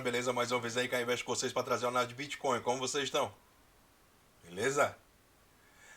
beleza? Mais uma vez aí, Cainvest com vocês para trazer uma análise de Bitcoin. Como vocês estão? Beleza?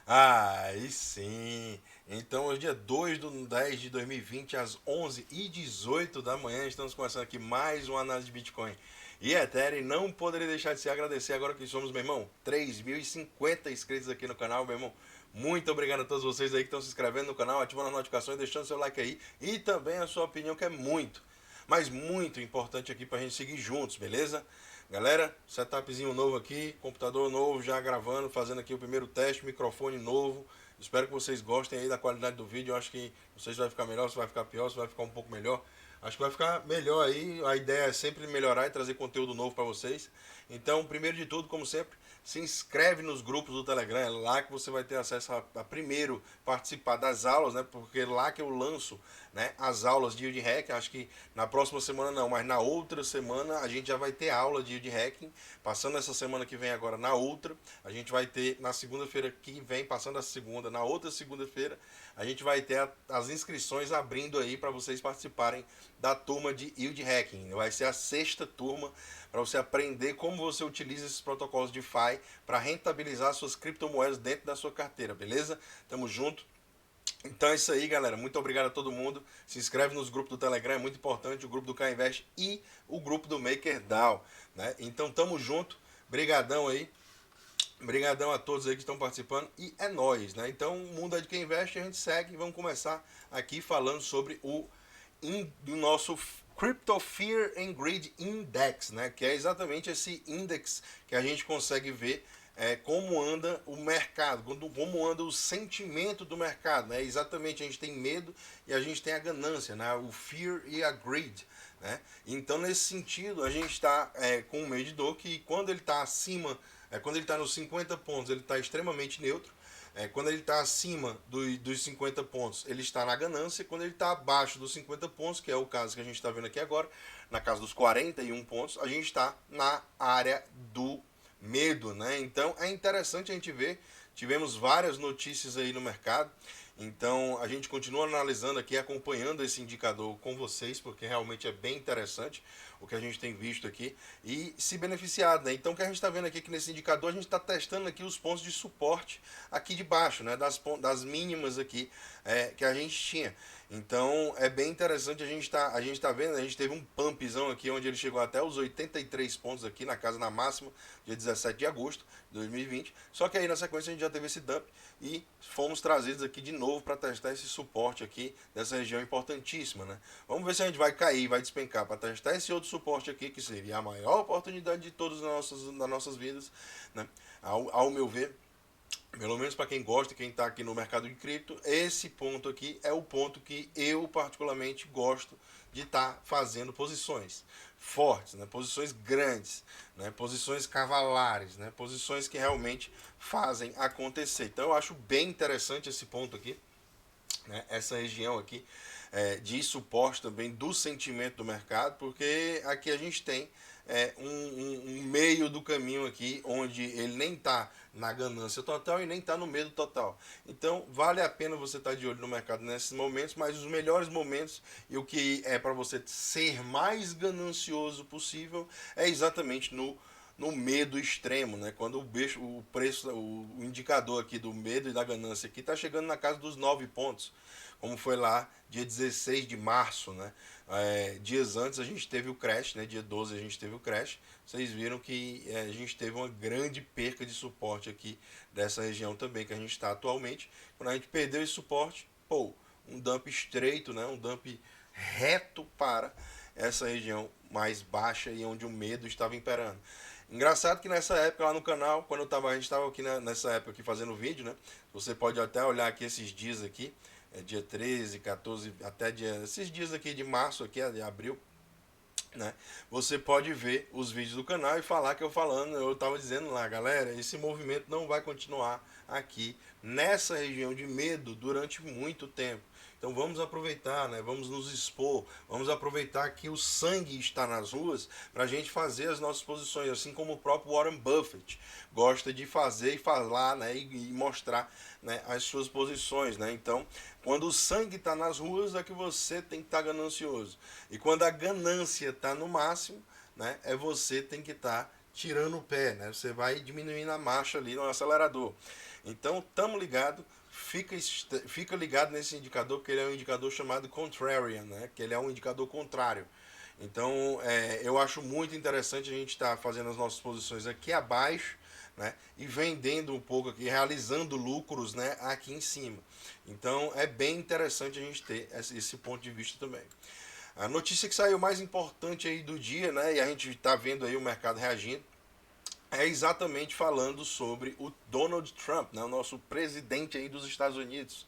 Aí sim! Então, hoje é 2/10/2020, às 11h18 da manhã, estamos começando aqui mais uma análise de Bitcoin e Ethereum. Não poderia deixar de se agradecer agora que somos, meu irmão, 3.050 inscritos aqui no canal, meu irmão. Muito obrigado a todos vocês aí que estão se inscrevendo no canal, ativando as notificações, deixando seu like aí e também a sua opinião, que é muito, mas muito importante aqui pra gente seguir juntos, beleza? Galera, setupzinho novo aqui, computador novo, já gravando, fazendo aqui o primeiro teste, microfone novo. Espero que vocês gostem aí da qualidade do vídeo. Eu acho que não sei se vai ficar melhor, se vai ficar pior, se vai ficar um pouco melhor. Acho que vai ficar melhor aí. A ideia é sempre melhorar e trazer conteúdo novo para vocês. Então, primeiro de tudo, como sempre, se inscreve nos grupos do Telegram. É lá que você vai ter acesso a primeiro participar das aulas, né? Porque é lá que eu lanço, né, as aulas de yield hacking. Acho que na próxima semana não, mas na outra semana a gente já vai ter aula de yield hacking. Passando essa semana que vem agora na outra, a gente vai ter na segunda-feira que vem, passando a segunda, na outra segunda-feira, a gente vai ter as inscrições abrindo aí para vocês participarem da turma de yield hacking. Vai ser a sexta turma para você aprender como você utiliza esses protocolos de DeFi para rentabilizar suas criptomoedas dentro da sua carteira, beleza? Tamo junto. Então é isso aí, galera. Muito obrigado a todo mundo. Se inscreve nos grupos do Telegram, é muito importante, o grupo do Cainvest e o grupo do MakerDAO, né? Então tamo junto. Brigadão aí. Brigadão a todos aí que estão participando e é nóis, né? Então, o mundo é de quem investe, a gente segue e vamos começar aqui falando sobre o nosso Crypto Fear and Greed Index, né? Que é exatamente esse índice que a gente consegue ver como anda o mercado, como anda o sentimento do mercado, né? Exatamente, a gente tem medo e a gente tem a ganância, né? O fear e a greed, né? Então, nesse sentido, a gente está com um medidor que quando ele está acima, quando ele está nos 50 pontos, ele está extremamente neutro. Quando ele está acima dos 50 pontos, ele está na ganância. Quando ele está abaixo dos 50 pontos, que é o caso que a gente está vendo aqui agora, na casa dos 41 pontos, a gente está na área do medo, né? Então é interessante a gente ver. Tivemos várias notícias aí no mercado. Então a gente continua analisando aqui, acompanhando esse indicador com vocês, porque realmente é bem interessante o que a gente tem visto aqui e se beneficiado, né? Então o que a gente está vendo aqui, que nesse indicador a gente está testando aqui os pontos de suporte aqui de baixo, né? Das mínimas aqui que a gente tinha. Então é bem interessante, a gente tá vendo, a gente teve um pumpzão aqui onde ele chegou até os 83 pontos aqui na casa na máxima, dia 17 de agosto de 2020. Só que aí na sequência a gente já teve esse dump e fomos trazidos aqui de novo para testar esse suporte aqui dessa região importantíssima, né? Vamos ver se a gente vai cair, vai despencar para testar esse outro suporte aqui, que seria a maior oportunidade de todas das nossas vidas, né? Ao meu ver, pelo menos para quem gosta, quem está aqui no mercado de cripto, esse ponto aqui é o ponto que eu particularmente gosto de estar fazendo posições fortes, né? Posições grandes, né? Posições cavalares, né? Posições que realmente fazem acontecer. Então eu acho bem interessante esse ponto aqui, né? Essa região aqui de suporte também do sentimento do mercado, porque aqui a gente tem um meio do caminho aqui, onde ele nem está na ganância total e nem está no medo total. Então vale a pena você estar de olho no mercado nesses momentos, mas os melhores momentos e o que é para você ser mais ganancioso possível é exatamente no medo extremo, né? Quando o preço, o indicador aqui do medo e da ganância aqui está chegando na casa dos 9 pontos, como foi lá dia 16 de março, né? Dias antes a gente teve o crash, né? Dia 12 a gente teve o crash. Vocês viram que a gente teve uma grande perca de suporte aqui dessa região também que a gente está atualmente. Quando a gente perdeu esse suporte, um dump estreito, né? Um dump reto para essa região mais baixa e onde o medo estava imperando. Engraçado que nessa época lá no canal, quando a gente estava aqui nessa época aqui fazendo vídeo, né? Você pode até olhar aqui esses dias aqui, dia 13, 14, até esses dias aqui de março, aqui, de abril, né? Você pode ver os vídeos do canal e falar que eu estava dizendo lá, galera, esse movimento não vai continuar aqui nessa região de medo durante muito tempo. Então vamos aproveitar, né? Vamos nos expor, vamos aproveitar que o sangue está nas ruas para a gente fazer as nossas posições, assim como o próprio Warren Buffett gosta de fazer e falar, né? E mostrar, né, as suas posições, né? Então, quando o sangue está nas ruas é que você tem que estar ganancioso. E quando a ganância está no máximo, né, é você tem que estar tirando o pé, né? Você vai diminuindo a marcha ali no acelerador. Então, tamo ligado, fica ligado nesse indicador, porque ele é um indicador chamado contrarian, né? Que ele é um indicador contrário. Então, eu acho muito interessante a gente estar fazendo as nossas posições aqui abaixo, né, e vendendo um pouco aqui, realizando lucros, né, aqui em cima. Então, é bem interessante a gente ter esse ponto de vista também. A notícia que saiu mais importante aí do dia, né, e a gente está vendo aí o mercado reagindo, é exatamente falando sobre o Donald Trump, né, o nosso presidente aí dos Estados Unidos.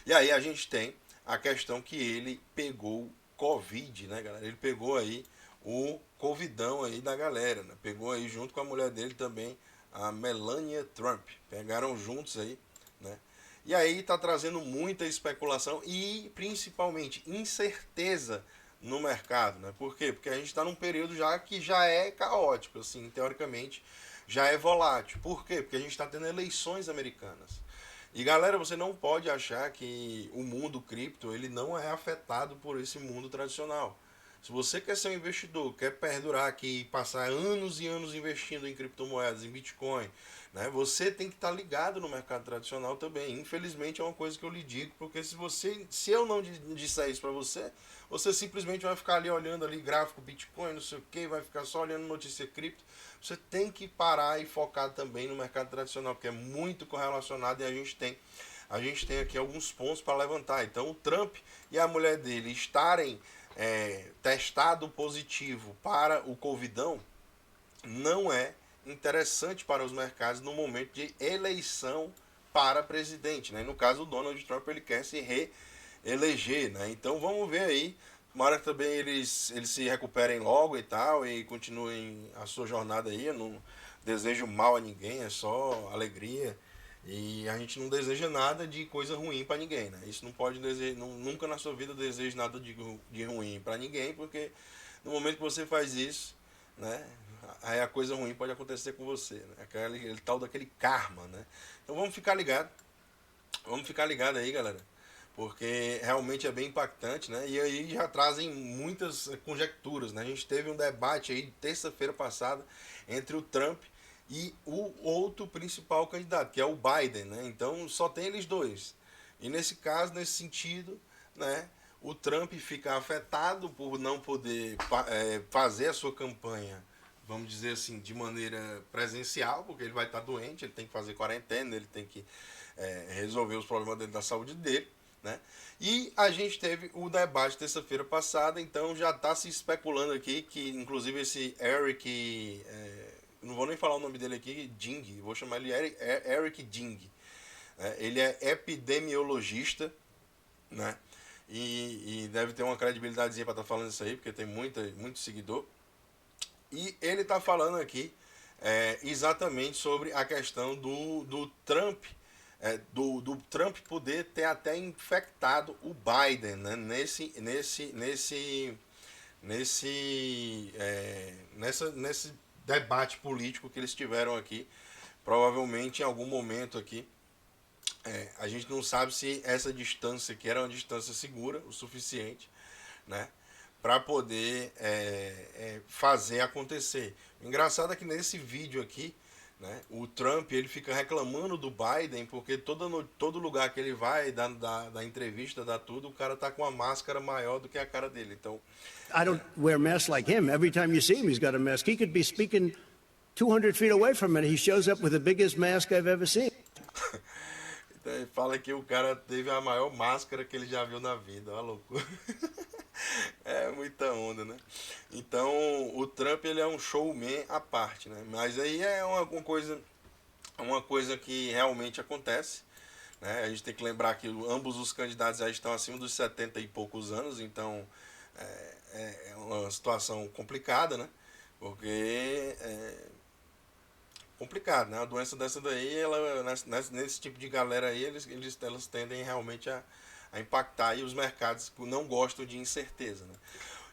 E aí a gente tem a questão que ele pegou Covid, né, galera? Ele pegou aí o Covidão aí da galera, né? Pegou aí junto com a mulher dele também, a Melania Trump. Pegaram juntos aí, né? E aí tá trazendo muita especulação e principalmente incerteza no mercado, né? Por quê? Porque a gente está num período já que já é caótico, assim, teoricamente já é volátil. Por quê? Porque a gente está tendo eleições americanas. E galera, você não pode achar que o mundo cripto ele não é afetado por esse mundo tradicional. Se você quer ser um investidor, quer perdurar aqui e passar anos e anos investindo em criptomoedas, em Bitcoin, né, você tem que estar ligado no mercado tradicional também. Infelizmente é uma coisa que eu lhe digo, porque se eu não disser isso para você, você simplesmente vai ficar ali olhando ali gráfico Bitcoin, não sei o que, vai ficar só olhando notícia cripto. Você tem que parar e focar também no mercado tradicional, porque é muito correlacionado e a gente tem aqui alguns pontos para levantar. Então o Trump e a mulher dele estarem testado positivo para o Covidão não é interessante para os mercados no momento de eleição para presidente, né? No caso, o Donald Trump ele quer se reeleger, né? Então vamos ver aí. Tomara que também eles se recuperem logo e tal e continuem a sua jornada aí. Eu não desejo mal a ninguém, é só alegria. E a gente não deseja nada de coisa ruim para ninguém, né? Isso não pode desejar, nunca na sua vida deseje nada de ruim para ninguém, porque no momento que você faz isso, né? Aí a coisa ruim pode acontecer com você, né? Aquele tal daquele karma, né? Então vamos ficar ligado aí, galera, porque realmente é bem impactante, né? E aí já trazem muitas conjecturas, né? A gente teve um debate aí terça-feira passada entre o Trump e o outro principal candidato, que é o Biden, né? Então só tem eles dois. E nesse caso, nesse sentido, né, o Trump fica afetado por não poder fazer a sua campanha, vamos dizer assim, de maneira presencial, porque ele vai estar doente, ele tem que fazer quarentena, ele tem que resolver os problemas dele, da saúde dele, né? E a gente teve o debate terça-feira passada, então já está se especulando aqui que, inclusive, esse Eric, não vou nem falar o nome dele aqui, Ding, vou chamar ele Eric Ding. Ele é epidemiologista, né? E deve ter uma credibilidadezinha para estar falando isso aí, porque tem muito seguidor. E ele está falando aqui exatamente sobre a questão do Trump, do Trump poder ter até infectado o Biden, né? Nesse debate político que eles tiveram aqui, provavelmente em algum momento aqui. A gente não sabe se essa distância aqui era uma distância segura o suficiente, né, para poder fazer acontecer. O engraçado é que nesse vídeo aqui, né, o Trump ele fica reclamando do Biden porque todo lugar que ele vai, da entrevista, dá tudo, o cara tá com uma máscara maior do que a cara dele. Então, I don't wear masks like him. Every time you see him, he's got a mask. He could be speaking 200 feet away from it. He shows up with the biggest mask I've ever seen. então ele fala que o cara teve a maior máscara que ele já viu na vida. Olha a loucura. É muita onda, né? Então o Trump ele é um showman à parte, né? Mas aí é uma coisa que realmente acontece, né? A gente tem que lembrar que ambos os candidatos já estão acima dos 70 e poucos anos, então é uma situação complicada, né? Porque complicado, né? A doença dessa daí, nesse tipo de galera aí, elas tendem realmente a impactar, e os mercados não gostam de incerteza, né?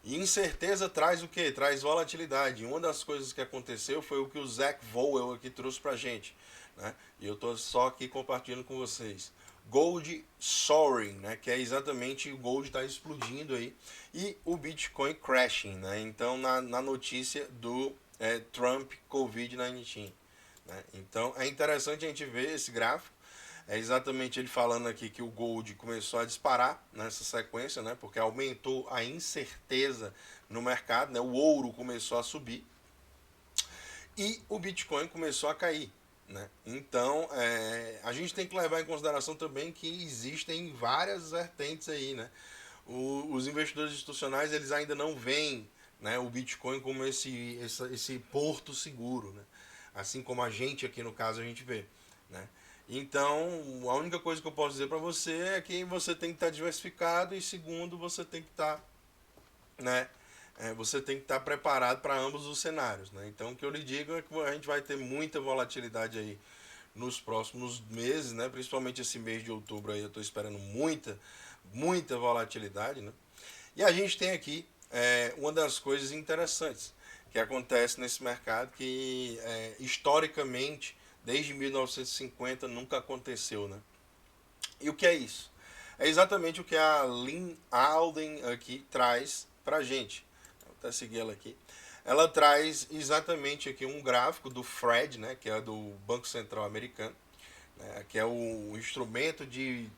E incerteza traz o quê? Traz volatilidade. Uma das coisas que aconteceu foi o que o Zach Vowell aqui trouxe pra gente, né? E eu tô só aqui compartilhando com vocês. Gold soaring, né, que é exatamente o gold está explodindo aí, e o Bitcoin crashing, né, então na notícia do Trump Covid-19. Né, então é interessante a gente ver esse gráfico, é exatamente ele falando aqui que o gold começou a disparar nessa sequência, né, porque aumentou a incerteza no mercado, né, o ouro começou a subir e o Bitcoin começou a cair. Né? Então, a gente tem que levar em consideração também que existem várias vertentes aí. Né? Os investidores institucionais eles ainda não veem, né, o Bitcoin como esse porto seguro. Né? Assim como a gente aqui no caso a gente vê. Né? Então, a única coisa que eu posso dizer para você é que você tem que estar diversificado e segundo, você tem que estar, né, você tem que estar preparado para ambos os cenários. Né? Então, o que eu lhe digo é que a gente vai ter muita volatilidade aí nos próximos meses, né? Principalmente esse mês de outubro aí, eu estou esperando muita volatilidade. Né? E a gente tem aqui uma das coisas interessantes que acontece nesse mercado que, historicamente, desde 1950 nunca aconteceu. Né? E o que é isso? É exatamente o que a Lynn Alden aqui traz para a gente. Vou até seguir ela aqui. Ela traz exatamente aqui um gráfico do Fed, né, que é do Banco Central Americano, né, que é o instrumento de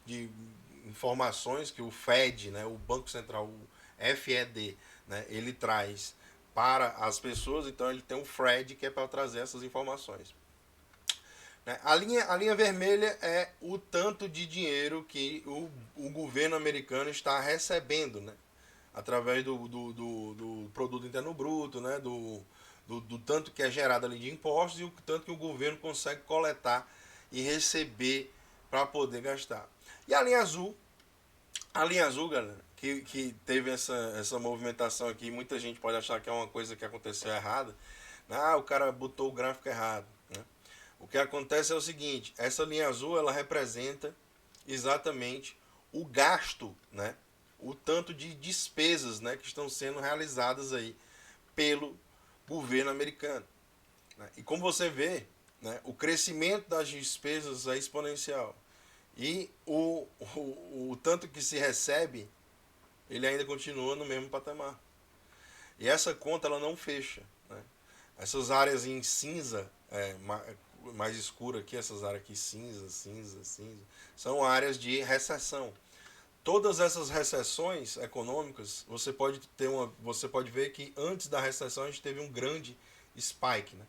informações que o Fed, né, o Banco Central, o FED, né, ele traz para as pessoas. Então ele tem um Fed que é para trazer essas informações. A linha vermelha é o tanto de dinheiro que o governo americano está recebendo, né? Através do produto interno bruto, né? Do tanto que é gerado ali de impostos e o tanto que o governo consegue coletar e receber para poder gastar. E a linha azul, galera, que teve essa movimentação aqui, muita gente pode achar que é uma coisa que aconteceu errada. O cara botou o gráfico errado. Né? O que acontece é o seguinte, essa linha azul ela representa exatamente o gasto, né? O tanto de despesas, né, que estão sendo realizadas aí pelo governo americano. Né? E como você vê, né, o crescimento das despesas é exponencial. E o tanto que se recebe, ele ainda continua no mesmo patamar. E essa conta ela não fecha. Né? Essas áreas em cinza, mais escura aqui, essas áreas aqui cinza, são áreas de recessão. Todas essas recessões econômicas, você pode ver que antes da recessão a gente teve um grande spike, né?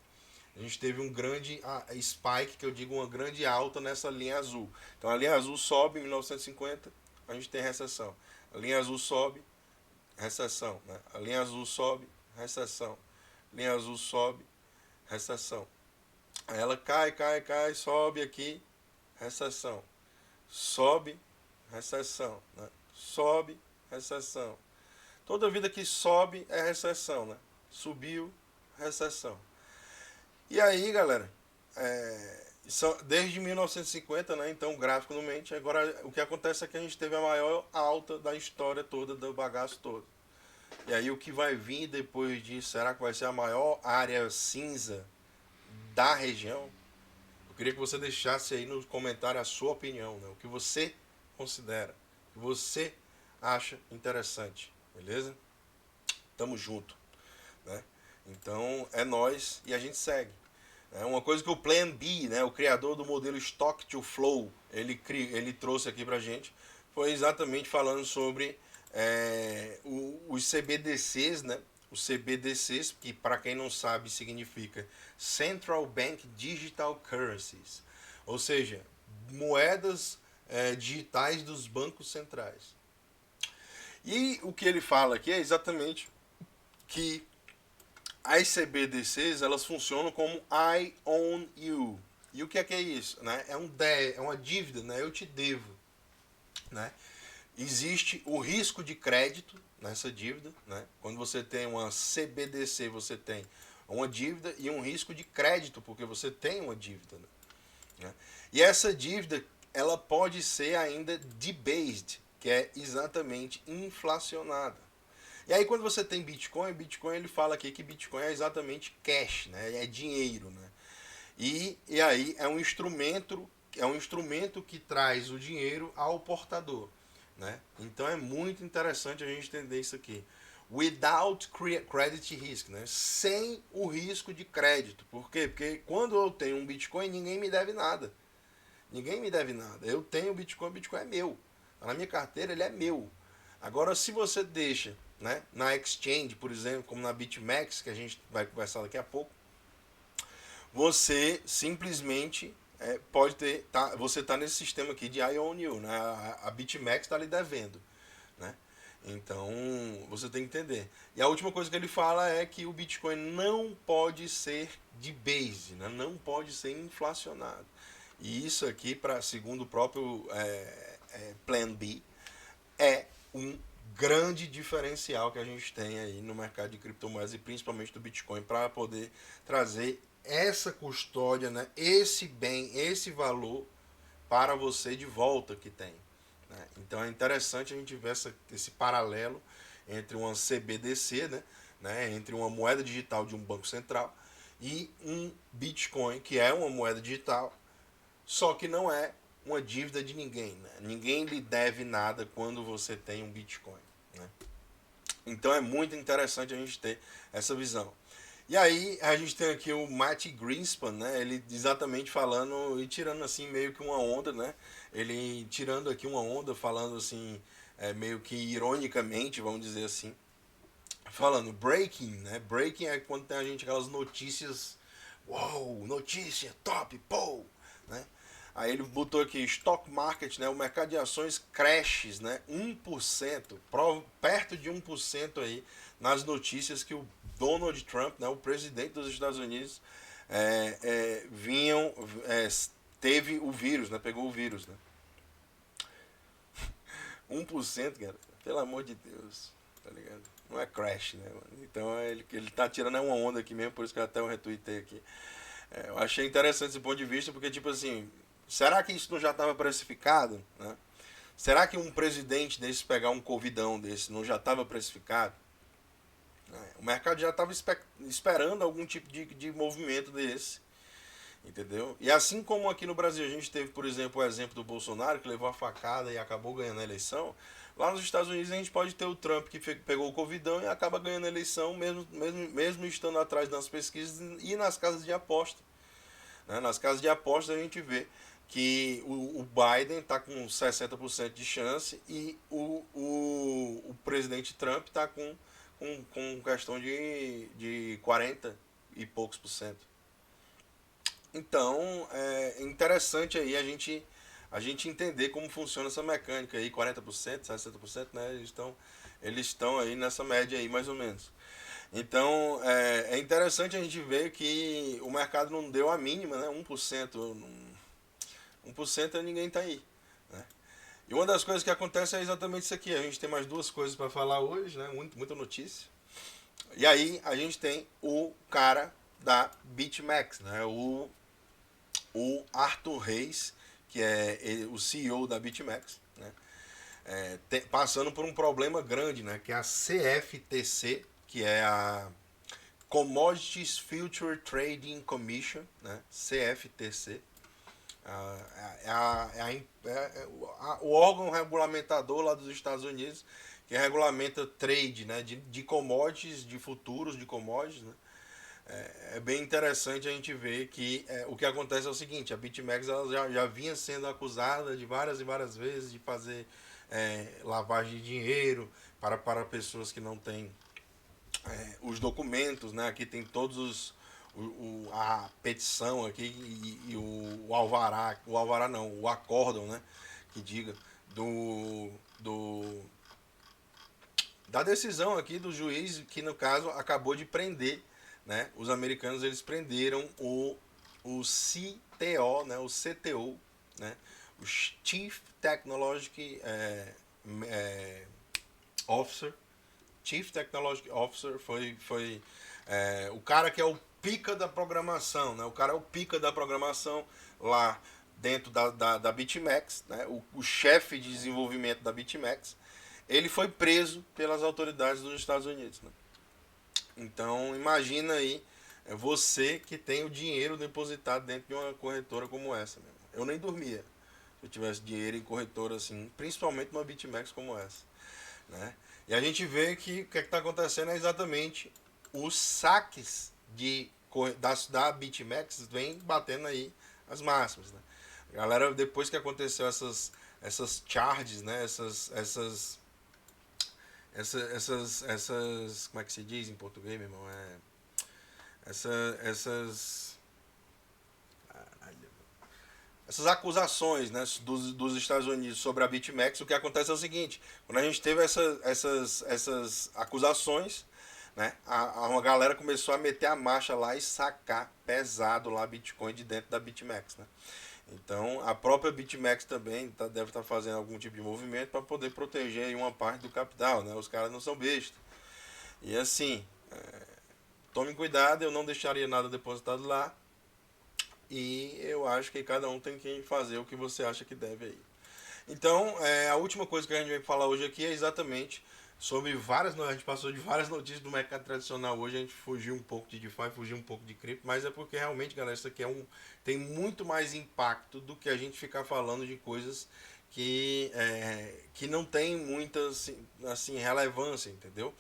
A gente teve um grande spike, que eu digo uma grande alta nessa linha azul. Então a linha azul sobe em 1950, a gente tem recessão. A linha azul sobe, recessão. Né? A linha azul sobe, recessão. Linha azul sobe, recessão. Aí ela cai, sobe aqui, recessão. Sobe, recessão. Né? Sobe, recessão. Toda vida que sobe é recessão. Né? Subiu, recessão. E aí, galera, desde 1950, né? Então o gráfico não mente. Agora o que acontece é que a gente teve a maior alta da história toda, do bagaço todo. E aí o que vai vir depois disso, será que vai ser a maior área cinza da região? Eu queria que você deixasse aí no comentário a sua opinião, né? O que você considera, o que você acha interessante, beleza? Tamo junto, né? Então é nós e a gente segue. Uma coisa que o Plan B, né, o criador do modelo Stock to Flow, ele trouxe aqui pra gente, foi exatamente falando sobre os CBDCs, né? Os CBDCs, que para quem não sabe significa Central Bank Digital Currencies, ou seja, moedas digitais dos bancos centrais. E o que ele fala aqui é exatamente que as CBDCs elas funcionam como I own you. E o que é isso? Né? É uma dívida, né? Eu te devo. Né? Existe o risco de crédito nessa dívida. Né? Quando você tem uma CBDC, você tem uma dívida e um risco de crédito, porque você tem uma dívida. Né? E essa dívida ela pode ser ainda debased, que é exatamente inflacionada. E aí quando você tem Bitcoin ele fala aqui que Bitcoin é exatamente cash, né? É dinheiro, né? E aí é um instrumento é um instrumento que traz o dinheiro ao portador, né? Então é muito interessante a gente entender isso aqui. Without credit risk, né? Sem o risco de crédito. Por quê? Porque quando eu tenho um Bitcoin, ninguém me deve nada. Ninguém me deve nada. Eu tenho o Bitcoin é meu. Na minha carteira ele é meu. Agora, se você deixa, né, na exchange, por exemplo, como na BitMEX, que a gente vai conversar daqui a pouco, você simplesmente pode ter, você está nesse sistema aqui de IONU, né? A BitMEX está lhe devendo, né? Então você tem que entender. E a última coisa que ele fala é que o Bitcoin não pode ser de base, né? Não pode ser inflacionado. E isso aqui, segundo o próprio Plan B, é um grande diferencial que a gente tem aí no mercado de criptomoedas e principalmente do Bitcoin para poder trazer essa custódia, né, esse bem, esse valor para você de volta que tem, né? Então é interessante a gente ver esse paralelo entre uma CBDC, né, entre uma moeda digital de um banco central e um Bitcoin, que é uma moeda digital, só que não é uma dívida de ninguém, né? Ninguém lhe deve nada quando você tem um Bitcoin, né? Então é muito interessante a gente ter essa visão. E aí a gente tem aqui o Matt Greenspan, né? Ele exatamente falando e tirando assim meio que uma onda, né? Ele tirando aqui uma onda, falando assim, meio que ironicamente, vamos dizer assim, falando breaking, né? Breaking é quando tem a gente aquelas notícias, uou, notícia, top, pô, né? Aí ele botou aqui, stock market, né, o mercado de ações crashes, né, 1%, perto de 1% aí, nas notícias que o Donald Trump, né, o presidente dos Estados Unidos, teve o vírus, né, pegou o vírus, né. 1%, cara, pelo amor de Deus, tá ligado? Não é crash, né, mano? Então ele tá tirando uma onda aqui mesmo, por isso que eu até eu retuitei aqui. Eu achei interessante esse ponto de vista, porque, tipo assim, será que isso não já estava precificado, né? Será que um presidente desse pegar um covidão desse não já estava precificado? O mercado já estava esperando algum tipo de movimento desse, entendeu? E assim como aqui no Brasil a gente teve, por exemplo, o exemplo do Bolsonaro, que levou a facada e acabou ganhando a eleição, lá nos Estados Unidos a gente pode ter o Trump, que pegou o covidão e acaba ganhando a eleição, mesmo estando atrás das pesquisas e nas casas de aposta. Né? Nas casas de aposta a gente vê que o Biden está com 60% de chance e o presidente Trump está com questão de 40 e poucos por cento. Então é interessante aí a gente entender como funciona essa mecânica aí, 40%, 60%, né? Eles estão aí nessa média aí mais ou menos. Então é interessante a gente ver que o mercado não deu a mínima, né? 1%, 1% ninguém está aí, né? E uma das coisas que acontece é exatamente isso aqui. A gente tem mais duas coisas para falar hoje, né? Muita notícia. E aí a gente tem o cara da BitMEX, né? O Arthur Reis, que é o CEO da BitMEX, né? Passando por um problema grande, né? Que é a CFTC, que é a Commodities Future Trading Commission, né? CFTC. O órgão regulamentador lá dos Estados Unidos que regulamenta trade, né, de commodities, de futuros de commodities, né. É bem interessante a gente ver que o que acontece é o seguinte: a BitMEX ela já vinha sendo acusada de várias e várias vezes de fazer lavagem de dinheiro para pessoas que não têm os documentos, né. Aqui tem todos a petição aqui e o alvará não, o acórdão, né, que diga da decisão aqui do juiz, que no caso acabou de prender, né, os americanos eles prenderam o CTO, né, o CTO, né, o Chief Technology Officer. Chief Technology Officer foi o cara que é o pica da programação, né? O cara é o pica da programação lá dentro da BitMEX, né? O chefe de desenvolvimento da BitMEX, ele foi preso pelas autoridades dos Estados Unidos, né? Então imagina aí você que tem o dinheiro depositado dentro de uma corretora como essa, né? Eu nem dormia se eu tivesse dinheiro em corretora assim, principalmente numa BitMEX como essa, né? E a gente vê que o que está acontecendo é exatamente os saques da BitMEX vem batendo aí as máximas, né? A galera, depois que aconteceu essas charges, né? Essas, como é que se diz em português, meu irmão? Essas essas acusações, né, dos Estados Unidos sobre a BitMEX, o que acontece é o seguinte: quando a gente teve essas acusações, né, uma galera começou a meter a marcha lá e sacar pesado lá Bitcoin de dentro da BitMEX, né? Então a própria BitMEX também deve estar fazendo algum tipo de movimento para poder proteger aí uma parte do capital, né? Os caras não são bestas. E assim, tome cuidado, eu não deixaria nada depositado lá. E eu acho que cada um tem que fazer o que você acha que deve aí. Então, a última coisa que a gente vai falar hoje aqui é exatamente sobre a gente passou de várias notícias do mercado tradicional hoje, a gente fugiu um pouco de DeFi, fugiu um pouco de cripto, mas é porque realmente, galera, isso aqui tem muito mais impacto do que a gente ficar falando de coisas que não tem muita assim, relevância, entendeu?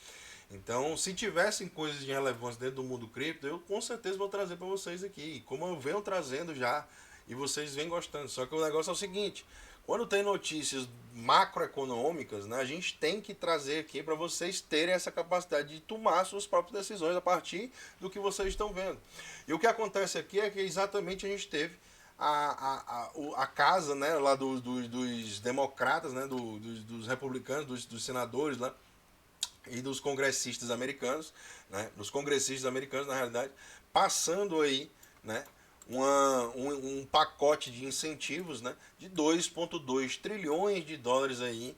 Então, se tivessem coisas de relevância dentro do mundo cripto, eu com certeza vou trazer para vocês aqui, como eu venho trazendo já, e vocês vêm gostando. Só que o negócio é o seguinte: quando tem notícias macroeconômicas, né, a gente tem que trazer aqui para vocês terem essa capacidade de tomar suas próprias decisões a partir do que vocês estão vendo. E o que acontece aqui é que exatamente a gente teve a casa, né, lá dos democratas, né, dos republicanos, dos senadores lá, e dos congressistas americanos, né, dos congressistas americanos, na realidade, passando aí, né, um pacote de incentivos, né, de 2,2 trilhões de dólares aí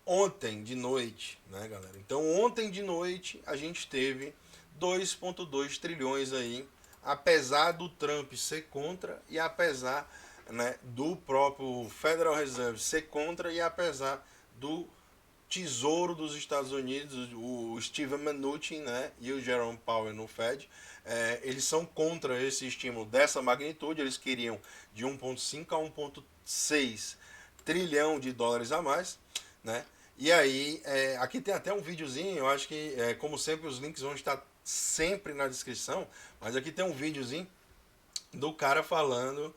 ontem de noite, né, galera? Então, ontem de noite a gente teve 2,2 trilhões aí, apesar do Trump ser contra e apesar, né, do próprio Federal Reserve ser contra e apesar do Tesouro dos Estados Unidos, o Steven Mnuchin, né, e o Jerome Powell no Fed, eles são contra esse estímulo dessa magnitude. Eles queriam de 1,5 a 1,6 trilhão de dólares a mais, né? E aí, aqui tem até um videozinho, eu acho que, como sempre, os links vão estar sempre na descrição, mas aqui tem um videozinho do cara falando,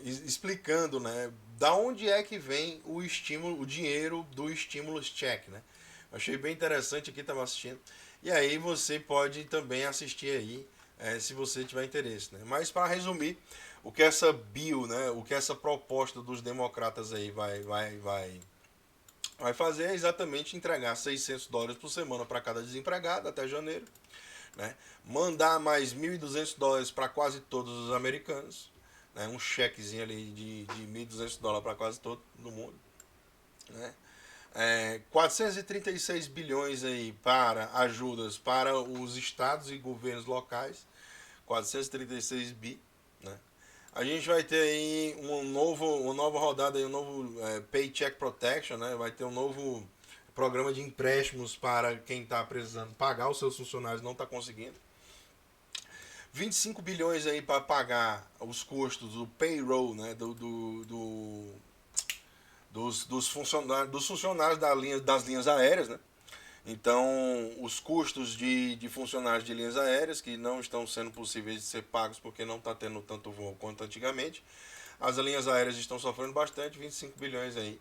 explicando, né, da onde é que vem o estímulo, o dinheiro do stimulus check, né? Achei bem interessante, aqui estava assistindo. E aí você pode também assistir aí, se você tiver interesse, né? Mas para resumir, o que essa bill, né, o que essa proposta dos democratas aí vai fazer é exatamente entregar $600 por semana para cada desempregado até janeiro, né? Mandar mais $1.200 para quase todos os americanos, né? Um chequezinho ali de $1.200 para quase todo mundo, né? 436 bilhões aí para ajudas para os estados e governos locais, 436 bi, né? A gente vai ter aí uma nova rodada, aí, um novo Paycheck Protection, né? Vai ter um novo programa de empréstimos para quem está precisando pagar os seus funcionários, não está conseguindo. 25 bilhões aí para pagar os custos do payroll, né, dos funcionários das linhas aéreas, né? Então, os custos de funcionários de linhas aéreas que não estão sendo possíveis de ser pagos porque não está tendo tanto voo quanto antigamente. As linhas aéreas estão sofrendo bastante, 25 bilhões aí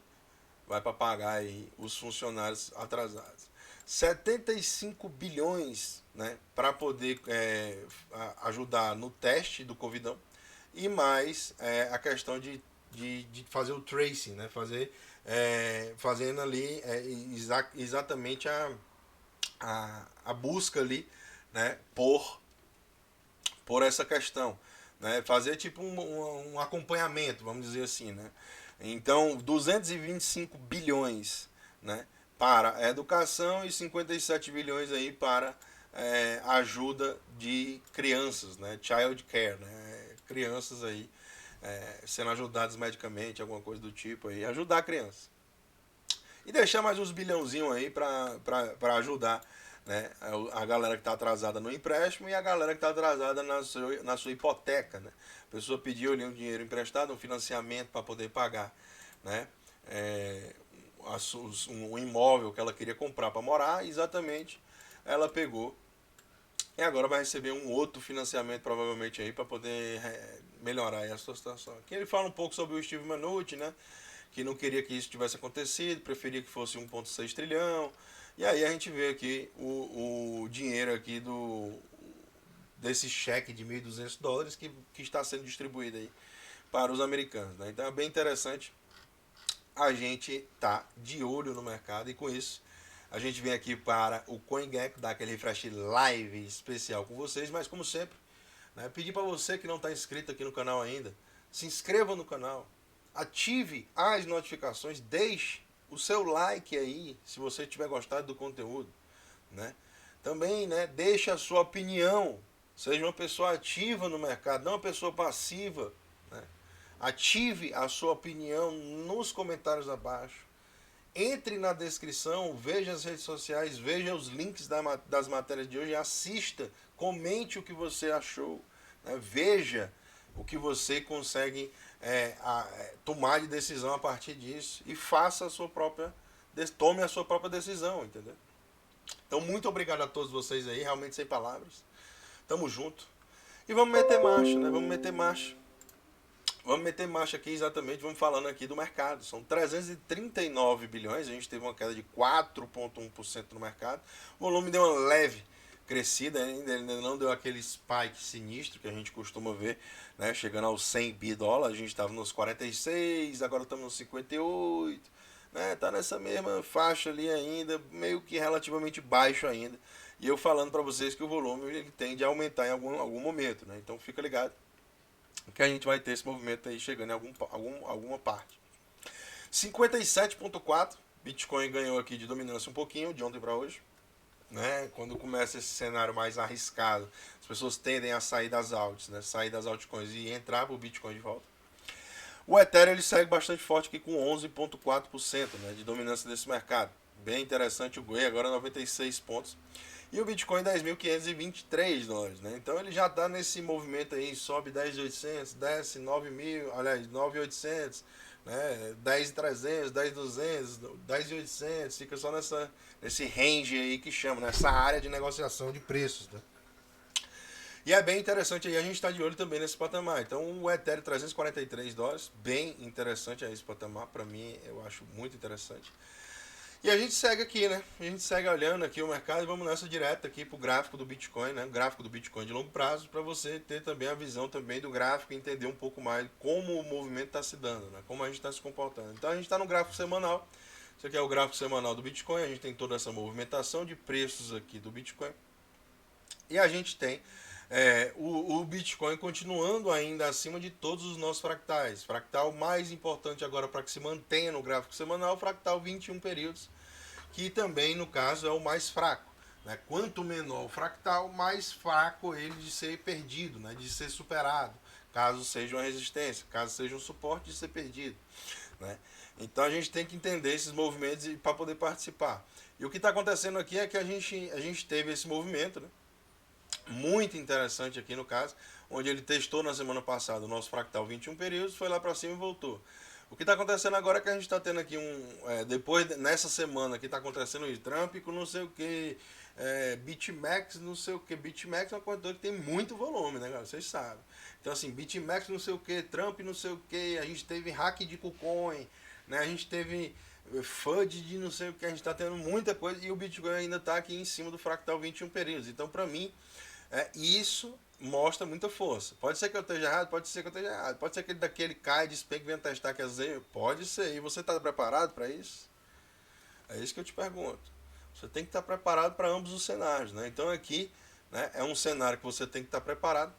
vai para pagar aí os funcionários atrasados. 75 bilhões, né, para poder ajudar no teste do Covidão e mais a questão de fazer o tracing, né, fazendo ali exatamente a busca ali, né, por essa questão, né, fazer tipo um acompanhamento, vamos dizer assim, né. Então, 225 bilhões, né, para a educação e 57 bilhões aí para ajuda de crianças, né, child care, né, crianças aí sendo ajudadas medicamente, alguma coisa do tipo aí, ajudar a criança. E deixar mais uns bilhãozinhos aí para ajudar né? A galera que está atrasada no empréstimo e a galera que está atrasada na sua hipoteca, né? A pessoa pediu ali um dinheiro emprestado, um financiamento para poder pagar, né? Um imóvel que ela queria comprar para morar, exatamente, ela pegou e agora vai receber um outro financiamento provavelmente aí para poder melhorar aí a sua situação. Aqui ele fala um pouco sobre o Steve Mnuchin, né? Que não queria que isso tivesse acontecido, preferia que fosse 1,6 trilhão. E aí a gente vê aqui o dinheiro aqui desse cheque de $1.200 que está sendo distribuído aí para os americanos, né? Então é bem interessante a gente tá de olho no mercado e com isso a gente vem aqui para o CoinGecko, dar aquele refresh live especial com vocês, mas como sempre, né, pedir para você que não está inscrito aqui no canal ainda, se inscreva no canal, ative as notificações, deixe o seu like aí, se você tiver gostado do conteúdo, né? Também, né, deixe a sua opinião, seja uma pessoa ativa no mercado, não uma pessoa passiva, né? Ative a sua opinião nos comentários abaixo. Entre na descrição, veja as redes sociais, veja os links das matérias de hoje, assista, comente o que você achou, né? Veja o que você consegue tomar de decisão a partir disso e faça a sua própria, tome a sua própria decisão, entendeu? Então, muito obrigado a todos vocês aí, realmente sem palavras. Tamo junto. E vamos meter marcha, né? Vamos meter marcha. Vamos meter marcha aqui exatamente, vamos falando aqui do mercado. São 339 bilhões, a gente teve uma queda de 4,1% no mercado. O volume deu uma leve crescida, ainda não deu aquele spike sinistro que a gente costuma ver, né? Chegando aos 100 bi dólares, a gente estava nos 46, agora estamos nos 58, né? Tá nessa mesma faixa ali ainda, meio que relativamente baixo ainda. E eu falando para vocês que o volume ele tende a aumentar em algum momento, né? Então fica ligado que a gente vai ter esse movimento aí chegando em alguma parte. 57,4, Bitcoin ganhou aqui de dominância um pouquinho de ontem para hoje, né? Quando começa esse cenário mais arriscado, as pessoas tendem a sair das alts, né? Sair das altcoins e entrar para o Bitcoin de volta. O Ethereum ele segue bastante forte aqui com 11,4%, né, de dominância desse mercado. Bem interessante o GUE, agora 96 pontos. E o Bitcoin 10.523 dólares, né? Então ele já está nesse movimento aí, sobe 10.800, desce 9.000, aliás, 9.800, né? 10.300, 10.200, 10.800, fica só nesse range aí que chama, nessa área de negociação de preços, né? E é bem interessante aí, a gente está de olho também nesse patamar. Então o Ethereum 343 dólares, bem interessante aí esse patamar, para mim eu acho muito interessante. E a gente segue aqui, né? A gente segue olhando aqui o mercado e vamos nessa direto aqui pro gráfico do Bitcoin, né? O gráfico do Bitcoin de longo prazo, para você ter também a visão também do gráfico e entender um pouco mais como o movimento está se dando, né? Como a gente está se comportando. Então a gente está no gráfico semanal. Isso aqui é o gráfico semanal do Bitcoin. A gente tem toda essa movimentação de preços aqui do Bitcoin. E a gente tem o Bitcoin continuando ainda acima de todos os nossos fractais. Fractal mais importante agora para que se mantenha no gráfico semanal, fractal 21 períodos, que também no caso é o mais fraco, né? Quanto menor o fractal, mais fraco ele de ser perdido, né? De ser superado, caso seja uma resistência, caso seja um suporte de ser perdido, né? Então a gente tem que entender esses movimentos para poder participar. E o que está acontecendo aqui é que a gente teve esse movimento, né? Muito interessante aqui no caso, onde ele testou na semana passada o nosso fractal 21 períodos, foi lá para cima e voltou. O que está acontecendo agora é que a gente está tendo aqui depois, nessa semana que está acontecendo o Trump com não sei o que, BitMEX, não sei o que. BitMEX é uma corretora que tem muito volume, né, galera? Vocês sabem. Então, assim, BitMEX, não sei o que, Trump, não sei o que, a gente teve hack de KuCoin, né? A gente teve FUD de não sei o que, a gente está tendo muita coisa e o Bitcoin ainda está aqui em cima do fractal 21 períodos. Então, para mim, isso mostra muita força. Pode ser que eu esteja errado, pode ser que eu esteja errado. Pode ser que daquele cai, despenca, venha testar, quer dizer, pode ser. E você está preparado para isso? É isso que eu te pergunto. Você tem que estar preparado para ambos os cenários, né? Então aqui, né, é um cenário que você tem que estar preparado.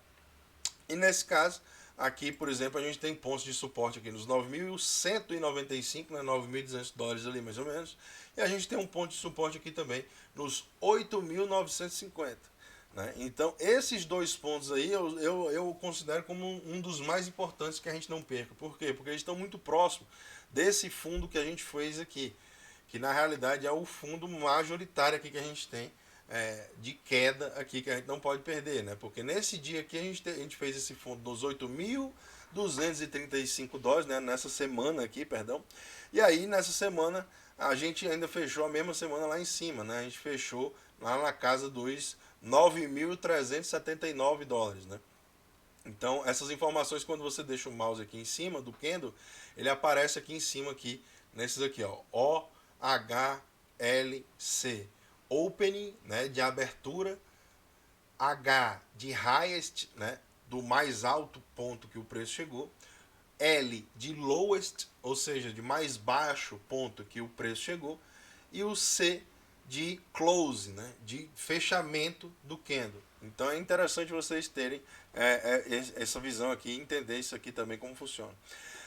E nesse caso, aqui, por exemplo, a gente tem pontos de suporte aqui nos 9.195, né, 9.200 dólares ali mais ou menos. E a gente tem um ponto de suporte aqui também nos 8.950. Né? Então, esses dois pontos aí eu considero como um dos mais importantes que a gente não perca. Por quê? Porque eles estão muito próximos desse fundo que a gente fez aqui, que na realidade é o fundo majoritário aqui que a gente tem de queda aqui que a gente não pode perder, né? Porque nesse dia aqui a gente fez esse fundo nos 8.235 dólares, né? Nessa semana aqui, perdão. E aí nessa semana a gente ainda fechou a mesma semana lá em cima, né? A gente fechou lá na casa dos 9.379 dólares, né? Então, essas informações, quando você deixa o mouse aqui em cima do candle, ele aparece aqui em cima, aqui, nesses aqui, ó, OHLC. Opening, né, de abertura, H de highest, né, do mais alto ponto que o preço chegou, L de lowest, ou seja, de mais baixo ponto que o preço chegou, e o C de close, né, de fechamento do candle. Então é interessante vocês terem essa visão aqui, entender isso aqui também como funciona,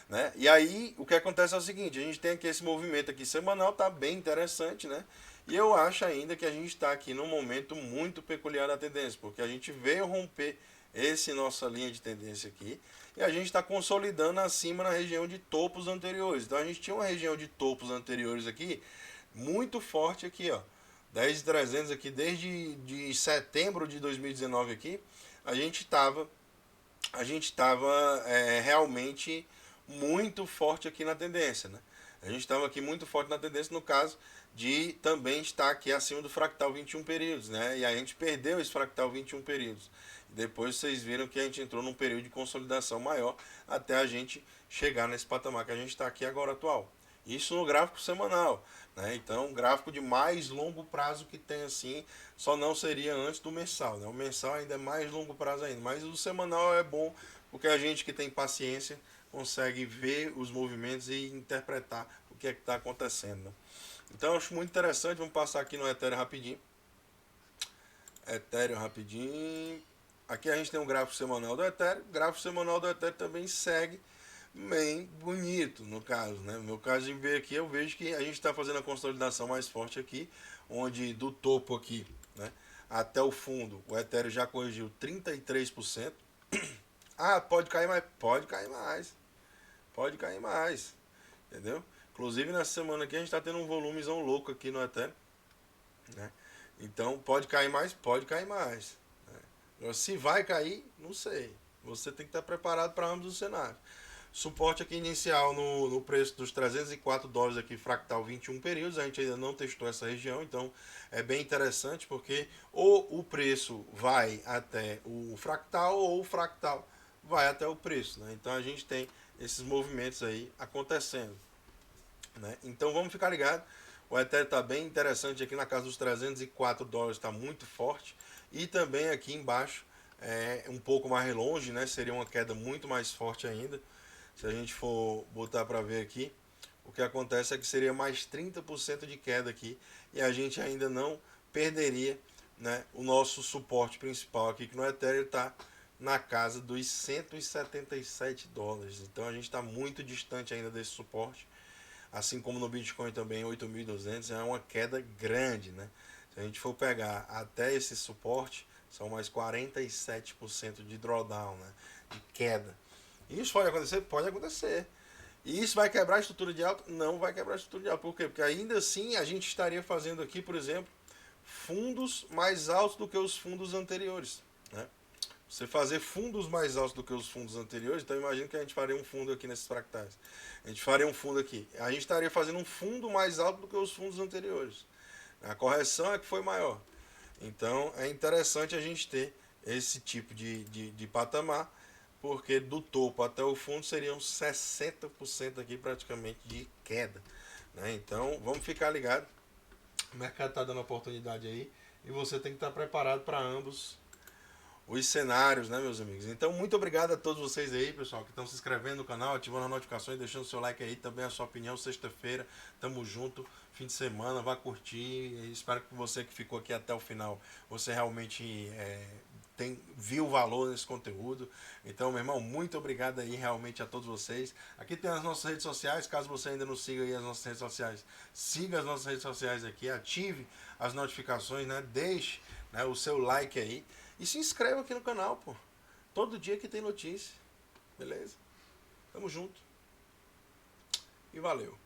né? E aí o que acontece é o seguinte: a gente tem aqui esse movimento aqui semanal, tá bem interessante, né? E eu acho ainda que a gente está aqui num momento muito peculiar da tendência, porque a gente veio romper esse nossa linha de tendência aqui e a gente está consolidando acima na região de topos anteriores. Então a gente tinha uma região de topos anteriores aqui muito forte aqui, ó, 10.300 aqui desde setembro de 2019 aqui. A gente estava realmente muito forte aqui na tendência, né? A gente estava aqui muito forte na tendência, no caso de também estar aqui acima do fractal 21 períodos, né? E a gente perdeu esse fractal 21 períodos. Depois vocês viram que a gente entrou num período de consolidação maior até a gente chegar nesse patamar que a gente está aqui agora atual. Isso no gráfico semanal, né? Então, um gráfico de mais longo prazo que tem assim, só não seria antes do mensal, né? O mensal ainda é mais longo prazo ainda, mas o semanal é bom porque a gente que tem paciência consegue ver os movimentos e interpretar o que é que está acontecendo, né? Então, eu acho muito interessante. Vamos passar aqui no Ethereum rapidinho. Ethereum rapidinho. Aqui a gente tem um gráfico semanal do Ethereum. O gráfico semanal do Ethereum também segue bem bonito, no caso, né? No meu caso de ver aqui, eu vejo que a gente está fazendo a consolidação mais forte aqui, onde do topo aqui, né, até o fundo, o Ethereum já corrigiu 33%. Ah, pode cair mais? Pode cair mais. Pode cair mais. Entendeu? Inclusive nessa semana aqui a gente está tendo um volumezão louco aqui no Ethereum, né? Então pode cair mais? Pode cair mais, né? Agora, se vai cair, não sei. Você tem que estar preparado para ambos os cenários. Suporte aqui inicial no preço dos 304 dólares aqui, fractal 21 períodos. A gente ainda não testou essa região, então é bem interessante porque ou o preço vai até o fractal ou o fractal vai até o preço, né? Então a gente tem esses movimentos aí acontecendo, né? Então vamos ficar ligado. O Ethereum está bem interessante aqui na casa dos 304 dólares, está muito forte. E também aqui embaixo, um pouco mais longe, né? Seria uma queda muito mais forte ainda. Se a gente for botar para ver aqui, o que acontece é que seria mais 30% de queda aqui e a gente ainda não perderia, né, o nosso suporte principal aqui, que no Ethereum está na casa dos 177 dólares. Então a gente está muito distante ainda desse suporte, assim como no Bitcoin também 8.200, é uma queda grande, né? Se a gente for pegar até esse suporte, são mais 47% de drawdown, né, de queda. Isso pode acontecer? Pode acontecer. E isso vai quebrar a estrutura de alta? Não vai quebrar a estrutura de alta. Por quê? Porque ainda assim a gente estaria fazendo aqui, por exemplo, fundos mais altos do que os fundos anteriores, né? Você fazer fundos mais altos do que os fundos anteriores, então imagina que a gente faria um fundo aqui nesses fractais. A gente faria um fundo aqui. A gente estaria fazendo um fundo mais alto do que os fundos anteriores. A correção é que foi maior. Então é interessante a gente ter esse tipo de patamar, porque do topo até o fundo seriam 60% aqui praticamente de queda, né? Então vamos ficar ligado. O mercado está dando oportunidade aí e você tem que estar preparado para ambos os cenários, né, meus amigos? Então, muito obrigado a todos vocês aí, pessoal, que estão se inscrevendo no canal, ativando as notificações, deixando seu like aí, também a sua opinião. Sexta-feira, tamo junto, fim de semana, vá curtir. Espero que você que ficou aqui até o final, você realmente viu o valor nesse conteúdo. Então, meu irmão, muito obrigado aí realmente a todos vocês. Aqui tem as nossas redes sociais, caso você ainda não siga aí as nossas redes sociais, siga as nossas redes sociais aqui, ative as notificações, né? Deixe, né, o seu like aí. E se inscreva aqui no canal, pô. Todo dia que tem notícia. Beleza? Tamo junto. E valeu.